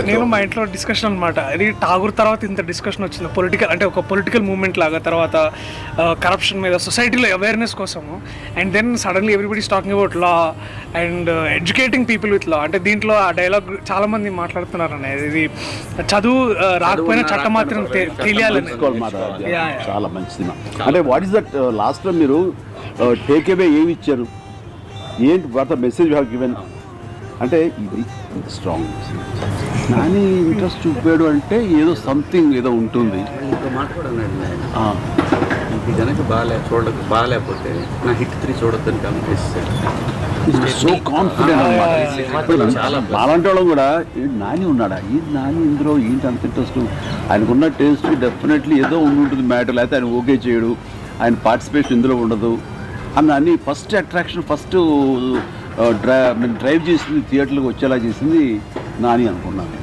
నేను మా ఇంట్లో డిస్కషన్ అనమాట, ఇది ఠాగూర్ తర్వాత ఇంత డిస్కషన్ వచ్చింది పొలిటికల్, అంటే ఒక పొలిటికల్ మూవ్మెంట్ లాగా, తర్వాత కరప్షన్ మీద సొసైటీలో అవేర్నెస్ కోసము. And then suddenly everybody talking about law and educating people with law. అంటే దీంట్లో ఆ డైలాగ్ చాలా మంది మాట్లాడుతున్నారు అనేది, ఇది చదువు రాకపోయినా చట్టం మాత్రం తెలియాలని. చాలా మంచి సినిమా. అంటే వాట్ ఈస్ దట్ లాస్ట్ లో మీరు టేక్ అవే ఏమి ఇచ్చారు, ఏంటి what the message have given? అంటే ఇది స్ట్రాంగ్. నాని ఇంట్రెస్ట్ చూపాడు అంటే ఏదో సంథింగ్ ఏదో ఉంటుంది. ఇంకో మాట కూడా అన్నాడు, ఇంక జనకి బాగాలేకపోతే నా హిట్ 3 చూడొద్దని కమెంట్ చేసేసాడు. సో కాన్ఫిడెంట్ అనమాట. అలాంటి వాళ్ళం కూడా నాని ఉన్నాడా, ఈ నాని ఇందులో ఏంటి అంత ఇంట్రెస్ట్, ఆయనకున్న టేస్ట్ డెఫినెట్లీ ఏదో ఉంటుంది మ్యాటర్, లేకపోతే ఆయన ఓకే చేయడు, ఆయన పార్టిసిపేషన్ ఇందులో ఉండదు అన్ని ఫస్ట్ అట్రాక్షన్, ఫస్ట్ డ్రైవ్ చేసింది థియేటర్లకు వచ్చేలా చేసింది నాని అనుకున్నాను.